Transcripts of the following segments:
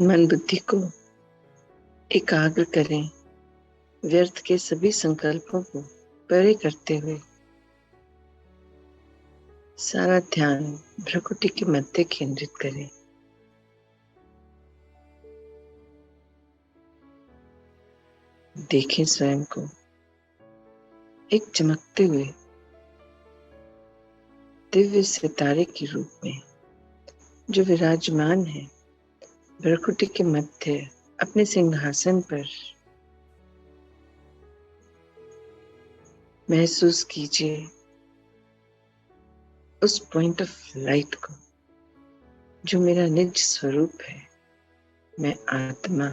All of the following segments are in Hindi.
मन बुद्धि को एकाग्र करें, व्यर्थ के सभी संकल्पों को परे करते हुए सारा ध्यान भ्रुकुटी के मध्य केंद्रित करें। देखें स्वयं को एक चमकते हुए दिव्य सितारे के रूप में जो विराजमान है भ्रुकुटी के मध्य अपने सिंहासन पर। महसूस कीजिए उस पॉइंट ऑफ लाइट को जो मेरा निज स्वरूप है। मैं आत्मा,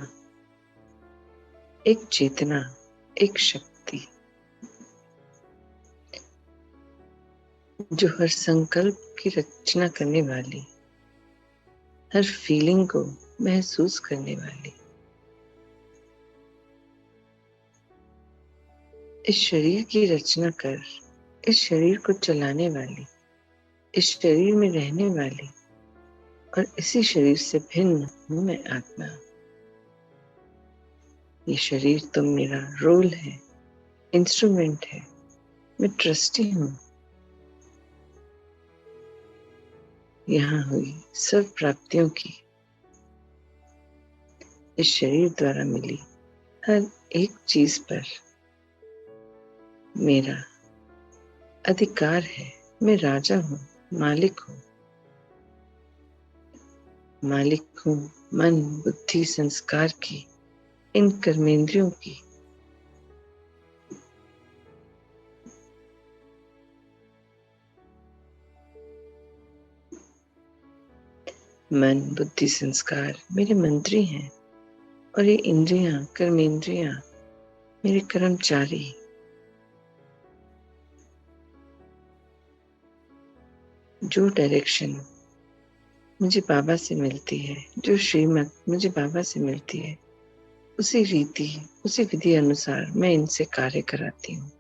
एक चेतना, एक शक्ति जो हर संकल्प की रचना करने वाली, हर फीलिंग को महसूस करने वाली, इस शरीर की रचना कर इस शरीर को चलाने वाली, इस शरीर में रहने वाली और इसी शरीर से भिन्न हूं मैं आत्मा। ये शरीर तो मेरा रोल है, इंस्ट्रूमेंट है। मैं ट्रस्टी हूं। यहाँ हुई सब प्राप्तियों की इस शरीर द्वारा मिली हर एक चीज पर मेरा अधिकार है। मैं राजा हूं, मालिक हूं। मालिक हूं मन, बुद्धि, संस्कार की, इन कर्मेंद्रियों की। मन, बुद्धि, संस्कार मेरे मंत्री हैं और ये इंद्रियां, कर्मेंद्रियां मेरे कर्मचारी। जो डायरेक्शन मुझे बाबा से मिलती है, जो श्रीमत मुझे बाबा से मिलती है, उसी रीति, उसी विधि अनुसार मैं इनसे कार्य कराती हूँ।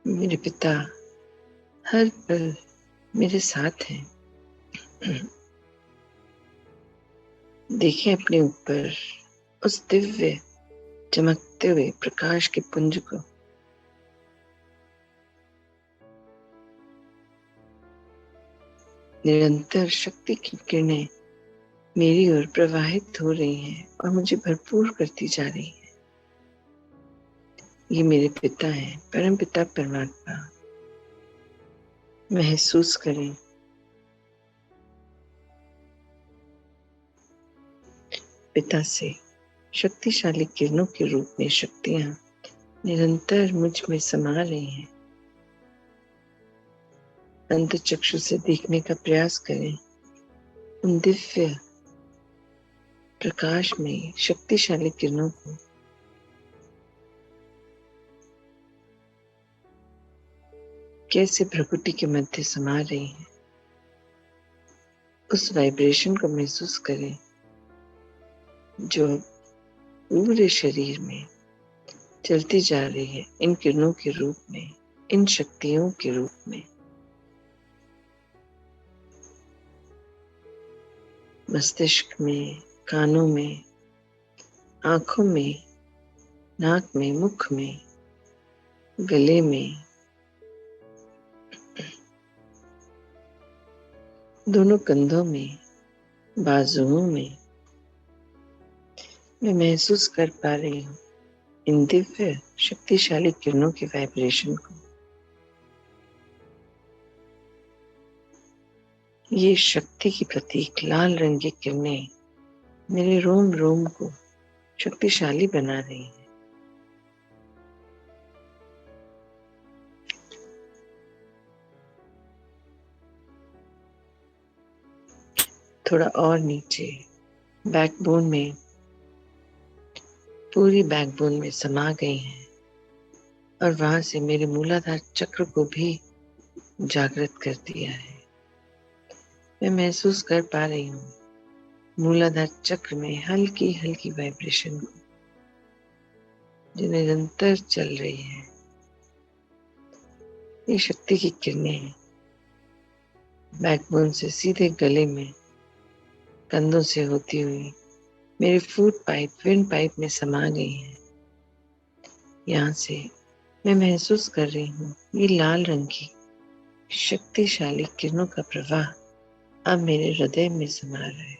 मेरे पिता हर पल मेरे साथ हैं। देखें अपने ऊपर उस दिव्य चमकते हुए प्रकाश के पुंज को। निरंतर शक्ति की किरणें मेरी ओर प्रवाहित हो रही हैं और मुझे भरपूर करती जा रही हैं। ये मेरे पिता हैं, परम पिता परमात्मा। महसूस करें पिता से शक्तिशाली किरणों के रूप में शक्तियां निरंतर मुझ में समा रही हैं। अंतःचक्षु से देखने का प्रयास करें उन दिव्य प्रकाश में शक्तिशाली किरणों को। कैसे भ्रुकुटी के मध्य समा रही हैं। उस वाइब्रेशन को महसूस करें जो पूरे शरीर में चलती जा रही है, इन किरणों के रूप में, इन शक्तियों के रूप में। मस्तिष्क में, कानों में, आंखों में, नाक में, मुख में, गले में, दोनों कंधों में, बाजुओं में मैं महसूस कर पा रही हूँ इन दिव्य शक्तिशाली किरणों के वाइब्रेशन को। ये शक्ति की प्रतीक लाल रंग की किरणें मेरे रोम रोम को शक्तिशाली बना रही हैं। थोड़ा और नीचे बैकबोन में, पूरी बैकबोन में समा गई हैं और वहां से मेरे मूलाधार चक्र को भी जागृत कर दिया है। मैं महसूस कर पा रही हूँ मूलाधार चक्र में हल्की हल्की वाइब्रेशन को। जो निरंतर चल रही है। ये शक्ति की किरणें हैं, बैकबोन से सीधे गले में, कंधों से होती हुई मेरे फूड पाइप, विंड पाइप में समा गई हैं। यहाँ से मैं महसूस कर रही हूँ ये लाल रंग की शक्तिशाली किरणों का प्रवाह अब मेरे हृदय में समा रहा है।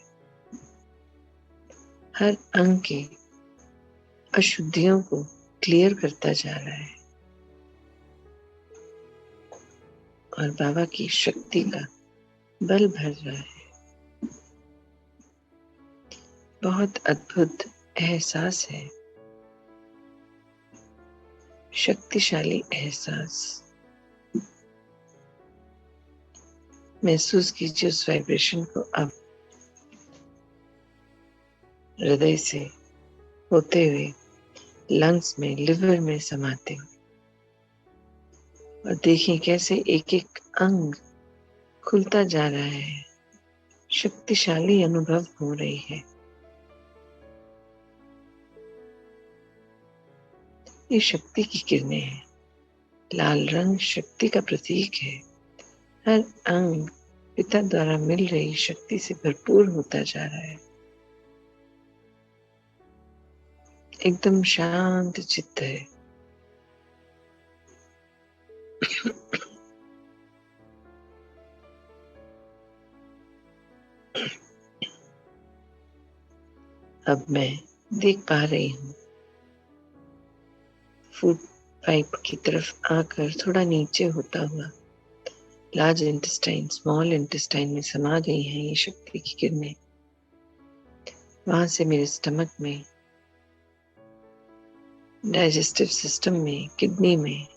हर अंग की अशुद्धियों को क्लियर करता जा रहा है और बाबा की शक्ति का बल भर रहा है। बहुत अद्भुत एहसास है, शक्तिशाली एहसास। महसूस कीजिए उस वाइब्रेशन को अब हृदय से होते हुए लंग्स में, लिवर में समाते हुए, और देखिए कैसे एक एक अंग खुलता जा रहा है, शक्तिशाली अनुभव हो रही है। ये शक्ति की किरणें हैं, लाल रंग शक्ति का प्रतीक है। हर अंग पिता द्वारा मिल रही शक्ति से भरपूर होता जा रहा है। एकदम शांत चित्त है। अब मैं देख पा रही हूँ फूड पाइप की तरफ आकर थोड़ा नीचे होता हुआ लार्ज इंटेस्टाइन, स्मॉल इंटेस्टाइन में समा गई हैं ये शक्ति की किरणें। वहां से मेरे स्टमक में, डाइजेस्टिव सिस्टम में, किडनी में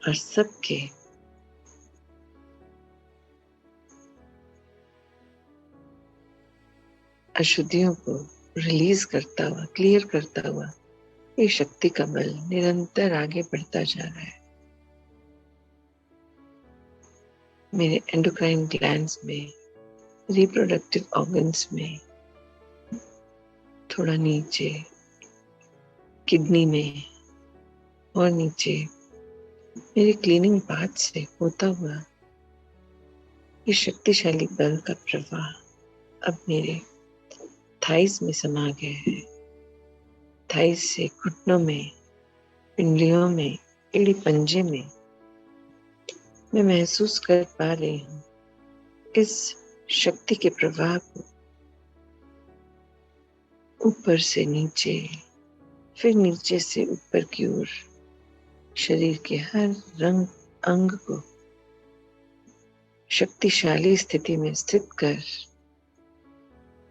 और सबके अशुद्धियों को रिलीज करता हुआ, क्लियर करता हुआ ये शक्ति का बल निरंतर आगे बढ़ता जा रहा है। मेरे एंडोक्राइन ग्लैंड्स में, रिप्रोडक्टिव ऑर्गन्स में, थोड़ा नीचे किडनी में और नीचे मेरे क्लीनिंग पाथ से होता हुआ ये शक्तिशाली बल का प्रवाह अब मेरे थाइस में समा गया है। थाइस से घुटनों में, पिंडलियों में, एड़ी पंजे में मैं महसूस कर पा रही हूँ इस शक्ति के प्रवाह को। ऊपर से नीचे, फिर नीचे से ऊपर की ओर शरीर के हर रंग अंग को शक्तिशाली स्थिति में स्थित कर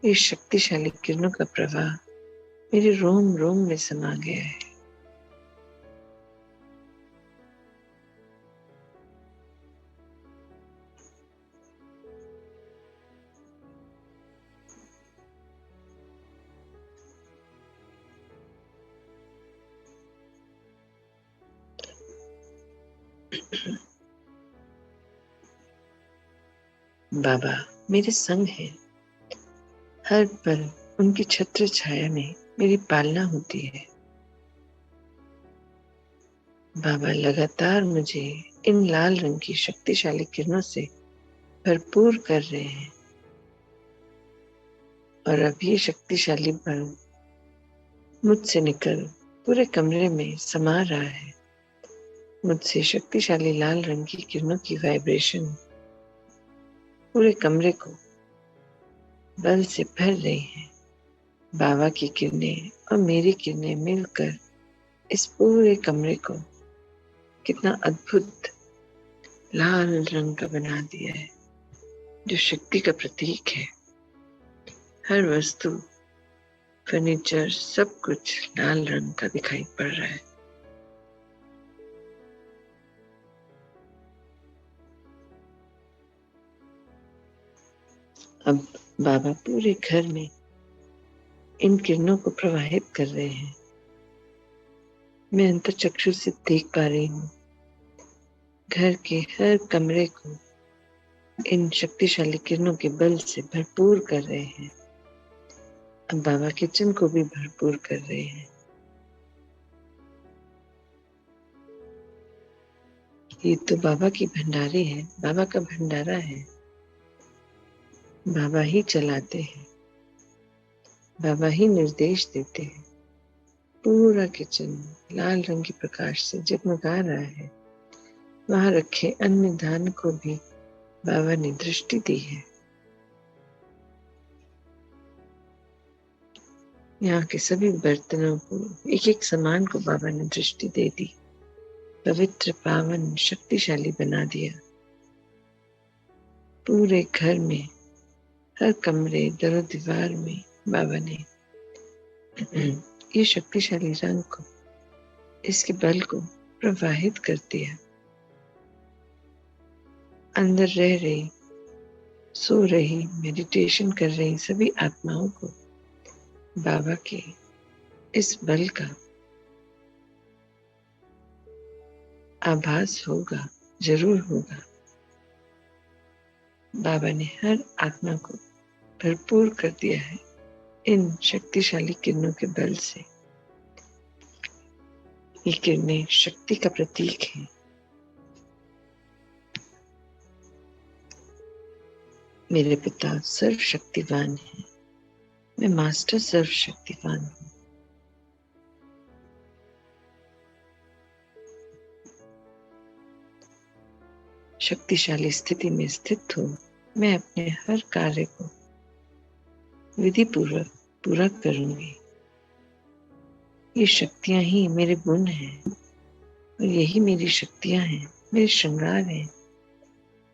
इस शक्तिशाली किरणों का प्रवाह मेरे रोम रोम में समा गया है। बाबा मेरे संग है। हर पल उनकी छत्र छाया में मेरी पालना होती है। बाबा लगातार मुझे इन लाल रंग की शक्तिशाली किरणों से भरपूर कर रहे हैं और अब ये शक्तिशाली बल मुझसे निकल पूरे कमरे में समा रहा है। मुझसे शक्तिशाली लाल रंग की किरणों की वाइब्रेशन पूरे कमरे को बल से भर रही है। बाबा की किरणें और मेरी किरणें मिलकर इस पूरे कमरे को कितना अद्भुत लाल रंग का बना दिया है, जो शक्ति का प्रतीक है। हर वस्तु, फर्नीचर, सब कुछ लाल रंग का दिखाई पड़ रहा है। अब बाबा पूरे घर में इन किरणों को प्रवाहित कर रहे हैं। मैं अंतर्चक्षु से देख पा रही हूँ घर के हर कमरे को इन शक्तिशाली किरणों के बल से भरपूर कर रहे हैं। अब बाबा किचन को भी भरपूर कर रहे हैं। ये तो बाबा की भंडारी है, बाबा का भंडारा है। बाबा ही चलाते हैं, बाबा ही निर्देश देते हैं। पूरा किचन लाल रंग के प्रकाश से जगमगा रहा है। वहां रखे अन्य दान को भी बाबा ने दृष्टि दी है। यहाँ के सभी बर्तनों को, एक एक सामान को बाबा ने दृष्टि दे दी, पवित्र, पावन, शक्तिशाली बना दिया। पूरे घर में, हर कमरे, दरो दीवार में बाबा ने ये शक्तिशाली रंग को, इसके बल को प्रवाहित कर दिया। अंदर रह रही, सो रही, मेडिटेशन कर रही सभी आत्माओं को बाबा के इस बल का आभास होगा, जरूर होगा। बाबा ने हर आत्मा को भरपूर कर दिया है इन शक्तिशाली किरणों के बल से। ये किरणें शक्ति का प्रतीक है। मेरे पिता सर्वशक्तिवान है, मैं मास्टर सर्वशक्तिवान हूँ। शक्तिशाली स्थिति में स्थित हो, मैं अपने हर कार्य को विधि पूर्वक पूरा करूंगी। ये शक्तियां ही मेरे गुण हैं और यही मेरी शक्तियां हैं, मेरे श्रृंगार हैं।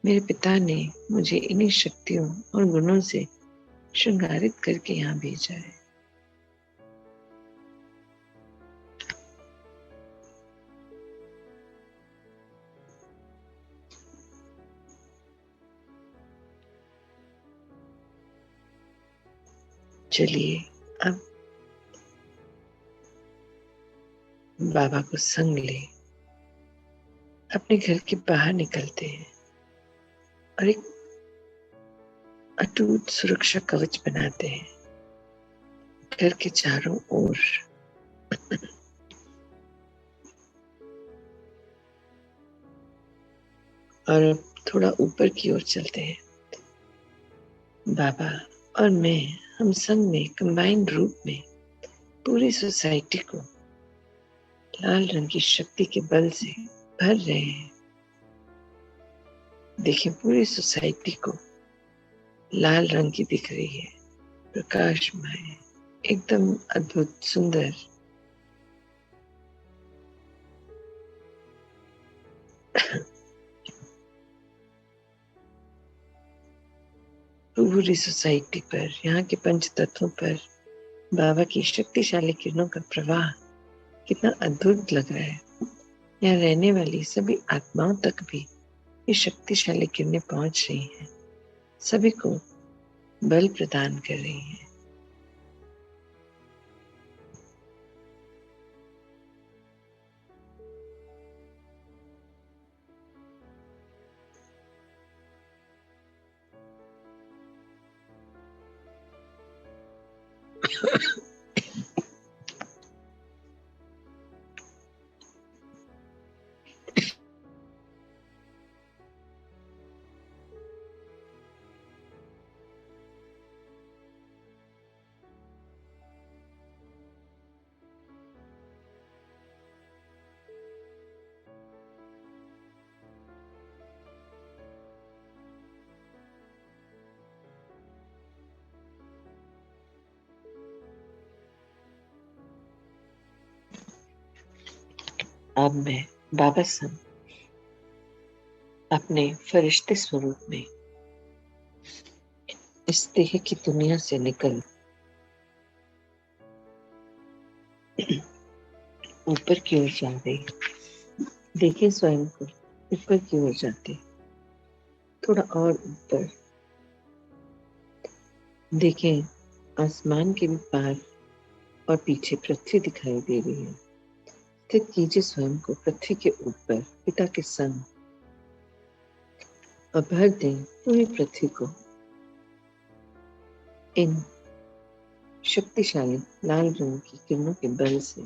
मेरे पिता ने मुझे इन्हीं शक्तियों और गुणों से श्रृंगारित करके यहाँ भेजा है। चलिए अब बाबा को संग ले, अपने घर के बाहर निकलते हैं और एक अटूट सुरक्षा कवच बनाते हैं घर के चारों ओर। और अब थोड़ा ऊपर की ओर चलते हैं। बाबा और मैं, हम संग में कंबाइंड रूप में पूरी सोसाइटी को लाल रंग की शक्ति के बल से भर रहे हैं। देखिए, पूरी सोसाइटी को लाल रंग की दिख रही है, प्रकाशमय, एकदम अद्भुत, सुंदर। पूरी सोसाइटी पर, यहाँ के पंच तत्वों पर बाबा की शक्तिशाली किरणों का प्रवाह कितना अद्भुत लग रहा है। यहाँ रहने वाली सभी आत्माओं तक भी ये शक्तिशाली किरणें पहुंच रही हैं, सभी को बल प्रदान कर रही हैं। अब मैं बाबा संग अपने फरिश्ते स्वरूप में इस देह की दुनिया से निकल ऊपर की ओर जा रही। देखिए स्वयं को ऊपर की ओर जाते, थोड़ा और ऊपर। देखें, आसमान के भी पार और पीछे पृथ्वी दिखाई दे रही है। स्थित कीजिए स्वयं को पृथ्वी के ऊपर पिता के संग और भर दें पूरी पृथ्वी को इन शक्तिशाली लाल रंग की किरणों के बल से।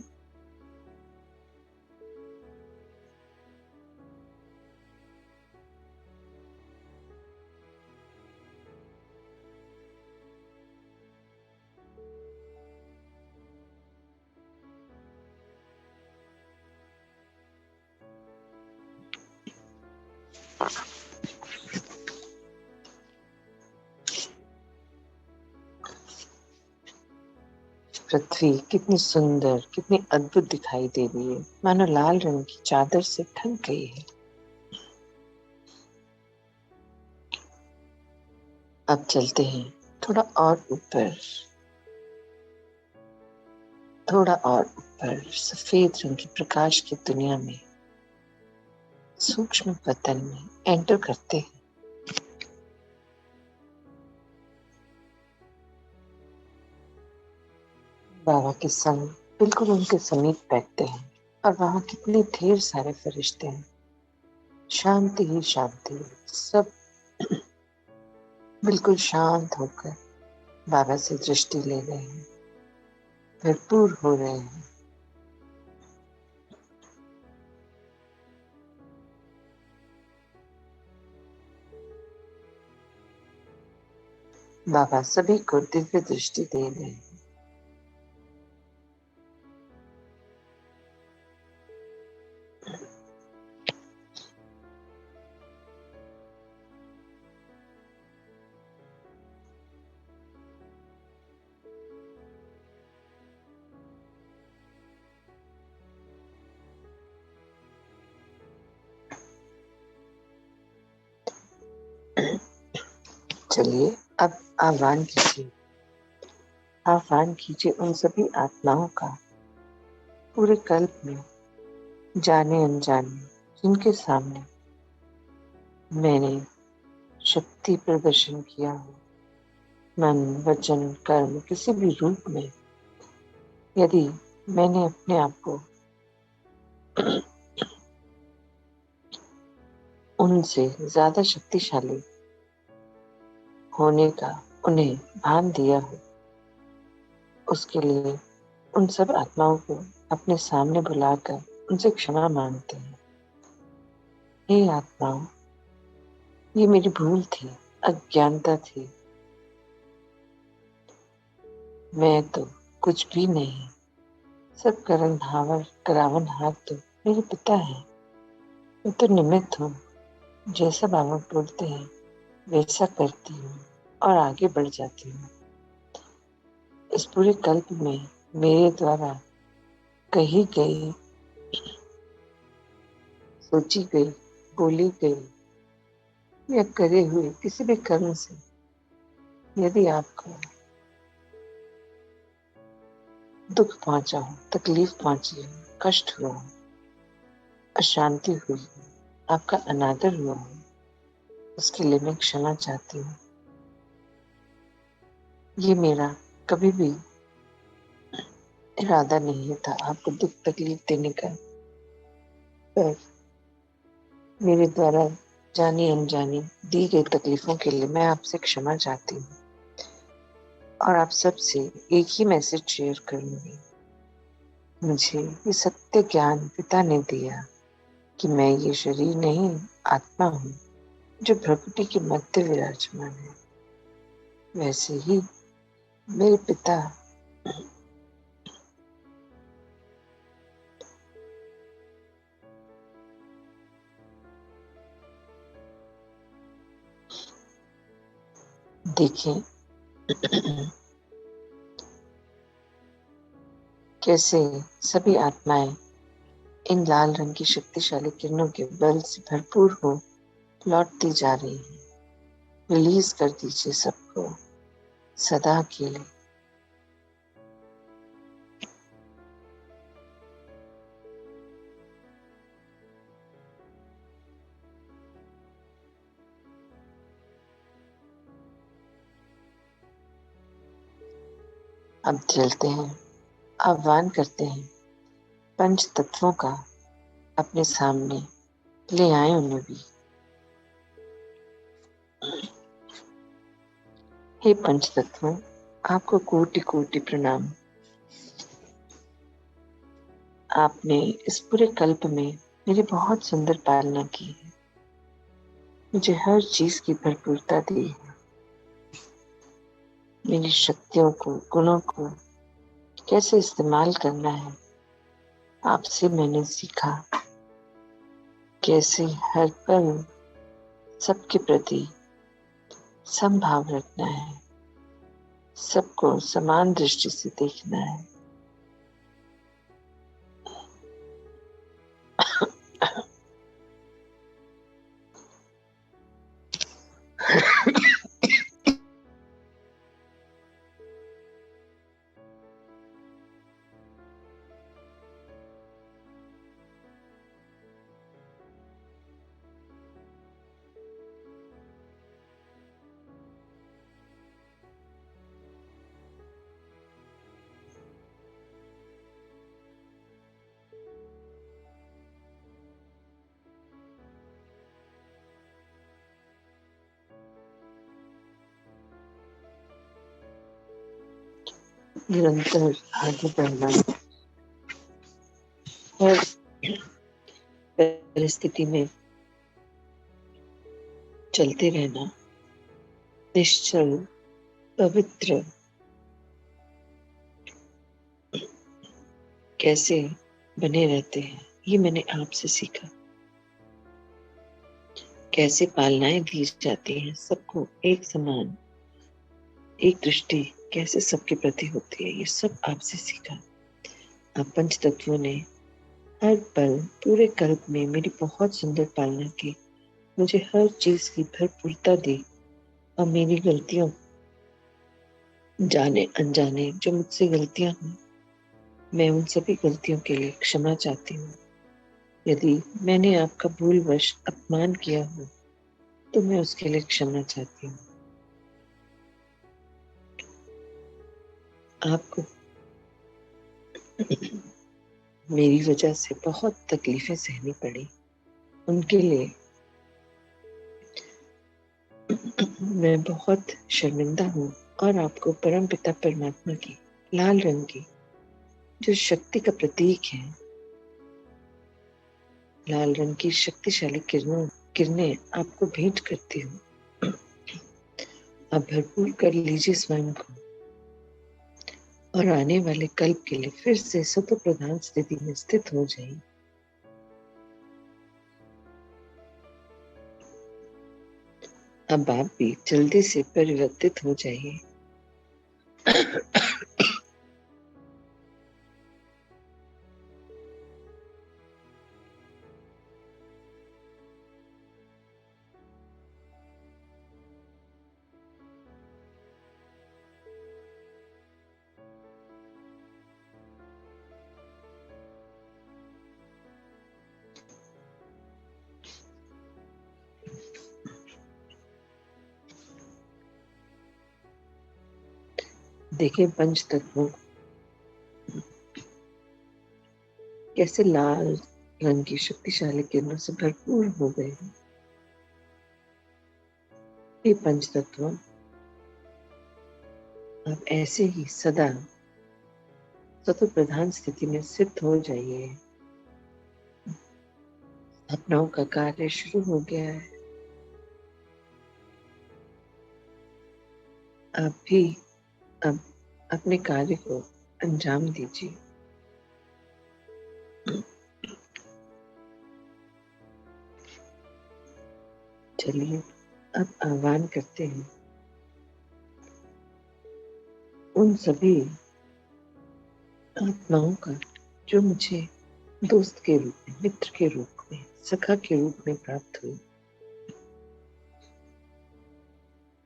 पृथ्वी कितनी सुंदर, कितनी अद्भुत दिखाई दे रही है, मानो लाल रंग की चादर से ढक गई है। अब चलते हैं थोड़ा और ऊपर, थोड़ा और ऊपर, सफेद रंग की प्रकाश की दुनिया में, सूक्ष्म पतन में एंटर करते हैं। बाबा के संग बिल्कुल उनके समीप बैठते हैं और वहां कितने ढेर सारे फरिश्ते हैं। शांति ही शांति, सब बिल्कुल शांत होकर बाबा से दृष्टि ले रहे हैं, भरपूर हो रहे हैं। बाबा सभी को दिव्य दृष्टि दे रहे हैं। चलिए अब आह्वान कीजिए उन सभी आत्माओं का, पूरे कल्प में, जाने अनजाने, जिनके सामने मैंने शक्ति प्रदर्शन किया हो, मन वचन कर्म किसी भी रूप में, यदि मैंने अपने आप को उनसे ज्यादा शक्तिशाली होने का उन्हें भान दिया हो, उसके लिए उन सब आत्माओं को अपने सामने बुलाकर उनसे क्षमा मांगते हैं। हे आत्माओं, ये मेरी भूल थी, अज्ञानता थी। मैं तो कुछ भी नहीं, सब करावन हाथ तो मेरे पिता है। मैं तो निमित्त हूँ, जैसा बाबा बोलते हैं वैसा करती हूँ और आगे बढ़ जाती हूँ। इस पूरे कल्प में मेरे द्वारा कही गई, सोची गई, बोली गई या करे हुए किसी भी कर्म से यदि आपको दुख पहुंचा हो, तकलीफ पहुंची हो, कष्ट हुआ हो, अशांति हुई हो, आपका अनादर हुआ हो, उसके लिए मैं क्षमा चाहती हूँ। ये मेरा कभी भी इरादा नहीं था आपको दुख तकलीफ देने का, पर मेरे द्वारा जानी अनजानी दी गई तकलीफों के लिए मैं आपसे क्षमा चाहती हूँ और आप सबसे एक ही मैसेज शेयर करूंगी। मुझे ये सत्य ज्ञान पिता ने दिया कि मैं ये शरीर नहीं, आत्मा हूँ जो प्रकृति के मध्य विराजमान है। वैसे ही मेरे पिता देखें कैसे सभी आत्माएं इन लाल रंग की शक्तिशाली किरणों के बल से भरपूर हो लौटती जा रही है। रिलीज कर दीजिए सबको सदा के लिए। अब चलते हैं, आह्वान करते हैं पंच तत्वों का, अपने सामने ले आए उन्हें भी। हे पंच तत्वों, आपको कोटि कोटि प्रणाम। आपने इस पूरे कल्प में मेरी बहुत सुंदर पालना की है, मुझे हर चीज की भरपूरता दी है। मेरी शक्तियों को, गुणों को कैसे इस्तेमाल करना है आपसे मैंने सीखा। कैसे हर पल सबके प्रति समभाव रखना है, सबको समान दृष्टि से देखना है। निरंतर आगे बढ़ना, हर परिस्थिति में चलते रहना, निश्चल पवित्र कैसे बने रहते हैं, ये मैंने आपसे सीखा। कैसे पालनाएं दी जाती हैं, सबको एक समान, एक दृष्टि कैसे सबके प्रति होती है, ये सब आपसे सीखा। आप पंच तत्वों ने हर पल पूरे कल्प में मेरी बहुत सुंदर पालना की, मुझे हर चीज की भरपूरता दी और मेरी गलतियों, जाने अनजाने जो मुझसे गलतियां हुई, मैं उन सभी गलतियों के लिए क्षमा चाहती हूँ। यदि मैंने आपका भूलवश अपमान किया हो तो मैं उसके लिए क्षमा चाहती हूँ। आपको मेरी वजह से बहुत तकलीफें सहनी पड़ी, उनके लिए मैं बहुत शर्मिंदा हूँ। और आपको परम पिता परमात्मा की लाल रंग की जो शक्ति का प्रतीक है, लाल रंग की शक्तिशाली किरणें आपको भेंट करती हूँ। आप भरपूर कर लीजिए स्वयं को और आने वाले कल्प के लिए फिर से सत्व प्रधान स्थिति में स्थित हो जाइए। अब आप भी जल्दी से परिवर्तित हो जाइए। देखिए पंच तत्वों कैसे लाल रंग की शक्तिशाली किरणों से भरपूर हो गए हैं। ये पंच तत्व आप ऐसे ही सदा सत्व प्रधान स्थिति में स्थित हो जाइए। सपनों का कार्य शुरू हो गया है। आप भी अब अपने कार्य को अंजाम दीजिए। चलिए अब आह्वान करते हैं उन सभी आत्माओं का जो मुझे दोस्त के रूप में, मित्र के रूप में, सखा के रूप में प्राप्त हुई,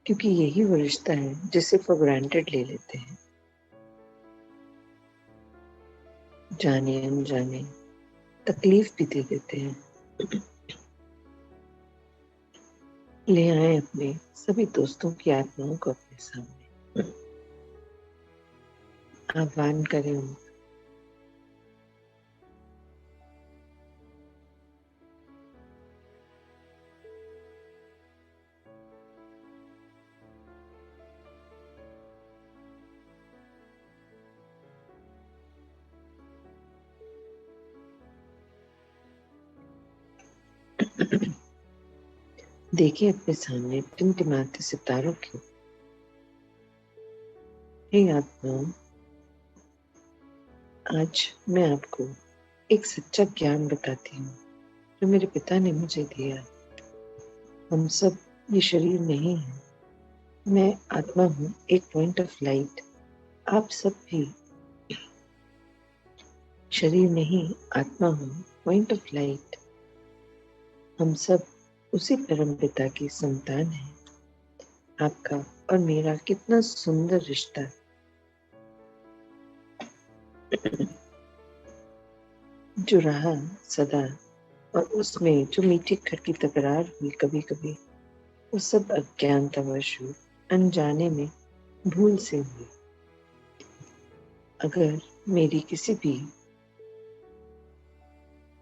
क्योंकि यही वो रिश्ता है जिसे फॉर ग्रांटेड ले लेते हैं। जाने अनजाने तकलीफ भी दे देते हैं। ले आए अपने सभी दोस्तों की आत्माओं को अपने सामने, आह्वान करें उनको। देखिए अपने सामने टिमटिमाते सितारों की। हे आत्माओं, आज मैं आपको एक सच्चा ज्ञान बताती हूँ जो मेरे पिता ने मुझे दिया। हम सब ये शरीर नहीं है, मैं आत्मा हूँ, एक पॉइंट ऑफ लाइट। आप सब भी शरीर नहीं, आत्मा हूँ, पॉइंट ऑफ लाइट। हम सब उसी परम पिता की संतान हैं। आपका और मेरा कितना सुंदर रिश्ता जो रहा सदा, और उसमें जो मीठी खट्टी तकरार हुई कभी कभी, वो सब अज्ञानतावश हुई, अनजाने में, भूल से हुई। अगर मेरी किसी भी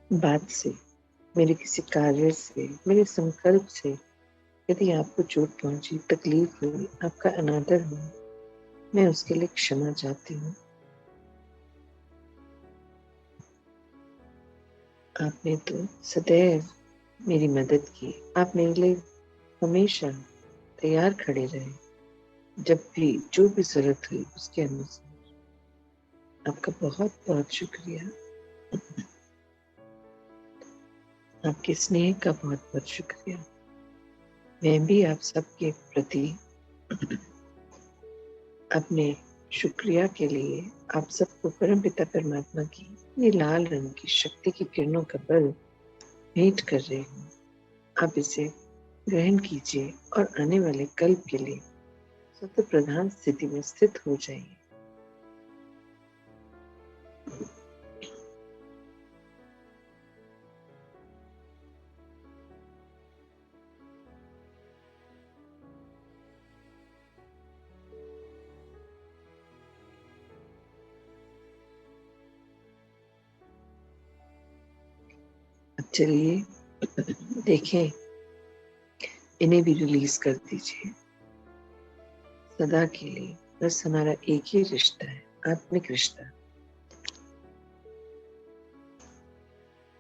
बात से, मेरे किसी कार्य से, मेरे संकल्प से यदि आपको चोट पहुंची, तकलीफ हुई, आपका अनादर हुआ, मैं उसके लिए क्षमा चाहती हूँ। आपने तो सदैव मेरी मदद की। आप मेरे लिए हमेशा तैयार खड़े रहे, जब भी जो भी जरूरत हुई उसके अनुसार। आपका बहुत बहुत शुक्रिया। आपके स्नेह का बहुत बहुत शुक्रिया। मैं भी आप सबके प्रति अपने शुक्रिया के लिए आप सबको परमपिता परमात्मा की ये लाल रंग की शक्ति की किरणों का बल भेंट कर रही हूँ। आप इसे ग्रहण कीजिए और आने वाले कल्प के लिए सत्य प्रधान स्थिति में स्थित हो जाइए। अब चलिए देखें, इन्हें भी रिलीज कर दीजिए सदा के लिए। बस हमारा एक ही रिश्ता है, आत्मिक रिश्ता।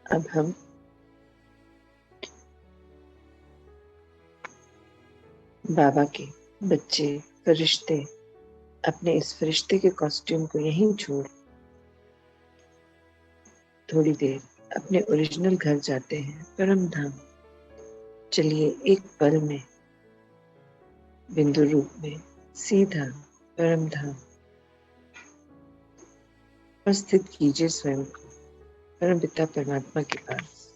अब हम बाबा के बच्चे, फरिश्ते, अपने इस फरिश्ते के कॉस्ट्यूम को यहीं छोड़ थोड़ी देर अपने ओरिजिनल घर जाते हैं, परम धाम। चलिए एक पल में, बिंदु रूप में, सीधा परम धाम पर स्थित कीजिए स्वयं को, परम पिता परमात्मा के पास।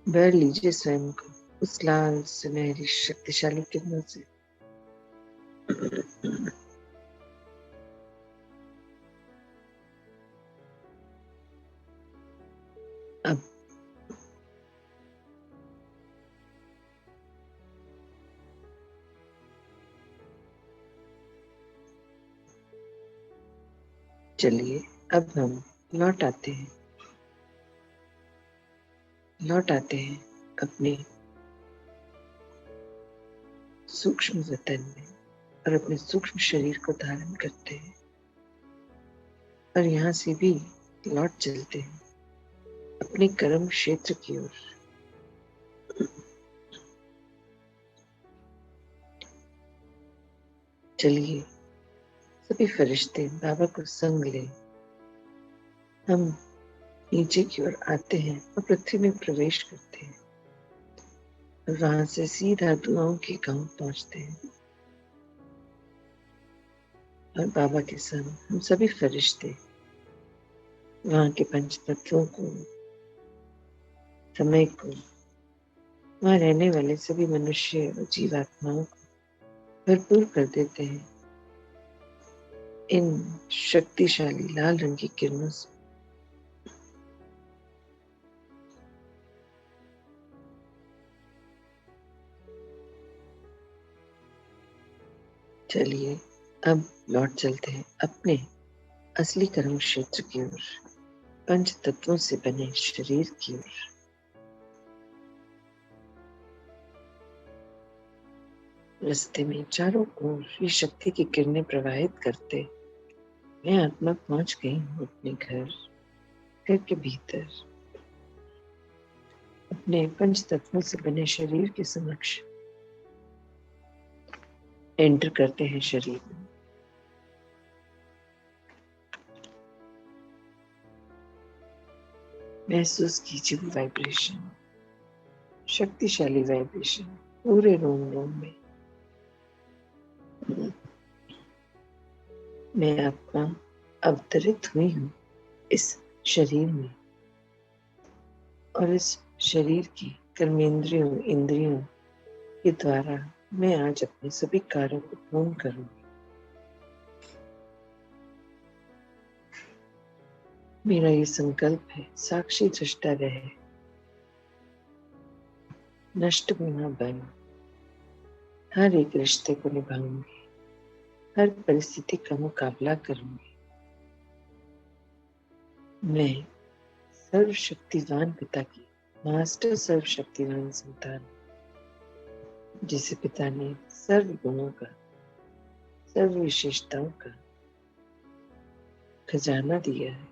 भर लीजिए स्वयं को उस लाल सुनहरी शक्तिशाली किरणों से। अब चलिए, अब हम लौट आते हैं, लौट आते हैं अपने सूक्ष्म वतन में और अपने सूक्ष्म शरीर को धारण करते हैं और यहाँ से भी लौट चलते हैं अपने कर्म क्षेत्र की ओर। चलिए सभी फरिश्ते बाबा को संग ले, हम नीचे की ओर आते हैं और पृथ्वी में प्रवेश करते हैं और वहां से सीधा दुआओं के गांव पहुंचते हैं। और बाबा के संग हम सभी फरिश्ते वहां के पंच तत्वों को, समय को, वहां रहने वाले सभी मनुष्य और जीवात्माओं को भरपूर कर देते हैं इन शक्तिशाली लाल रंग की किरणों से। चलिए अब लौट चलते हैं अपने असली कर्म क्षेत्र की ओर, पंच तत्वों से बने शरीर की ओर। रास्ते में चारों ओर ये शक्ति की किरणें प्रवाहित करते मैं आत्मा पहुंच गई हूँ अपने घर, घर के भीतर, अपने पंच तत्वों से बने शरीर के समक्ष एंटर करते हैं शरीर में। महसूस कीजिए वो वाइब्रेशन, शक्तिशाली वाइब्रेशन पूरे रोम रोम में। मैं आत्मा अवतरित हुई हूँ इस शरीर में, और इस शरीर की कर्मेंद्रियों इंद्रियों के द्वारा मैं आज अपने सभी कार्यों को पूर्ण करूंगी। मेरा ये संकल्प है, साक्षी दृष्टा रहे, नष्ट बिना बन, हर एक रिश्ते को निभाऊंगी, हर परिस्थिति का मुकाबला करूंगी। मैं सर्वशक्तिवान पिता की मास्टर सर्वशक्तिवान संतान, जिसे पिता ने सर्व गुणों का, सर्व विशेषताओं का खजाना दिया है।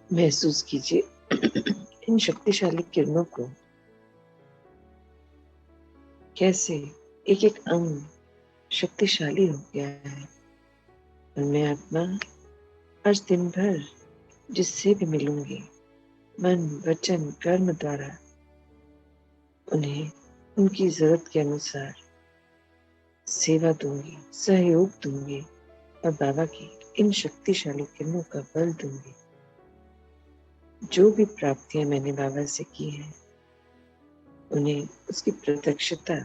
महसूस कीजिए इन शक्तिशाली किरणों को, कैसे एक एक अंग शक्तिशाली हो गया है। और मैं आत्मा आज दिन भर जिससे भी मिलूंगी, मन वचन कर्म द्वारा उन्हें उनकी जरूरत के अनुसार सेवा दूंगी, सहयोग दूंगी, और बाबा की इन शक्तिशाली किरणों का बल दूंगी। जो भी प्राप्तियां मैंने बाबा से की हैं, उन्हें उसकी प्रत्यक्षता,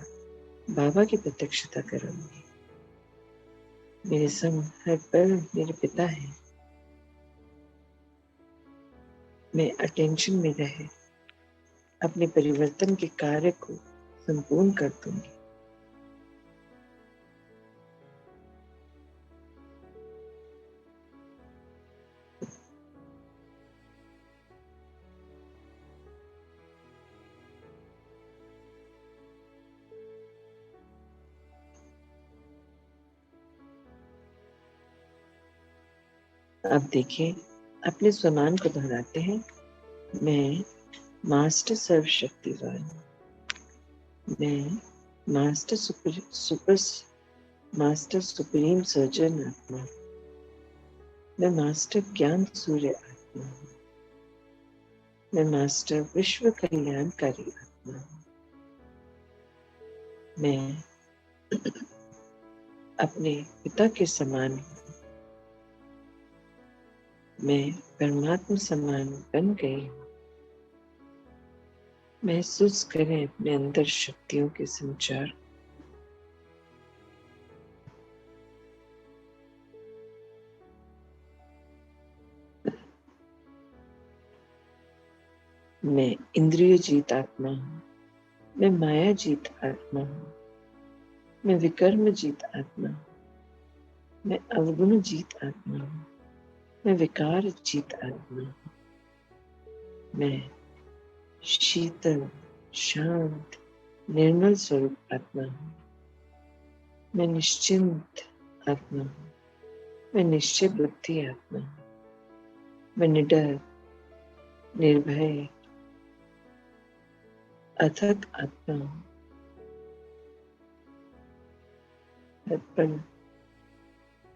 बाबा की प्रत्यक्षता करूंगी। मेरे संग हर पल मेरे पिता हैं। मैं अटेंशन में रहे अपने परिवर्तन के कार्य को संपूर्ण कर दूंगी। अब देखिए, अपने स्वमान को दोहराते हैं। मैं मास्टर सर्वशक्तिवान, मैं मास्टर सुप्रीम सर्जन आत्मा, मैं मास्टर ज्ञान सूर्य आत्मा हूँ, मैं मास्टर विश्व कल्याणकारी आत्मा हूँ। मैं अपने पिता के समान हूँ। मैं परमात्मा समान बन गई हूँ। महसूस करें अपने अंदर शक्तियों के संचार। मैं इंद्रिय जीत आत्मा हूँ, मैं माया जीत आत्मा हूँ, मैं विकर्म जीत आत्मा हूँ, मैं अवगुण जीत आत्मा हूँ, मैं विकार जीत आत्मा हूँ, मैं शीतल शांत निर्मल स्वरूप आत्मा हूँ, मैं निश्चिंत आत्मा हूँ, मैं निश्चय बुद्धि आत्मा हूँ, मैं निडर निर्भय अथक आत्मा हूँ।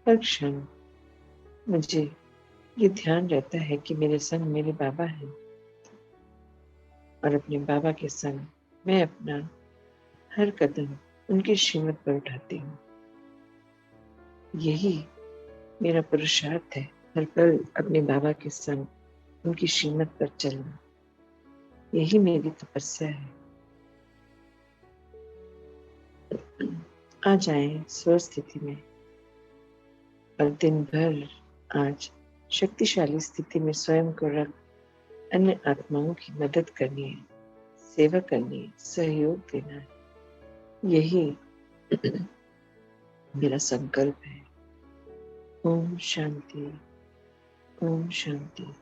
हर क्षण मुझे ये ध्यान रहता है कि मेरे संग मेरे बाबा हैं, और अपने बाबा के संग मैं अपना हर कदम उनकी श्रीमत पर उठाती हूँ। यही मेरा पुरुषार्थ है, हर पल अपने बाबा के संग उनकी श्रीमत पर चलना। यही मेरी तपस्या है। आ जाए स्व स्थिति में, और दिन भर आज शक्तिशाली स्थिति में स्वयं को रख अन्य आत्माओं की मदद करनी है, सेवा करनी है, सहयोग देना है। यही मेरा संकल्प है। ओम शांति, ओम शांति।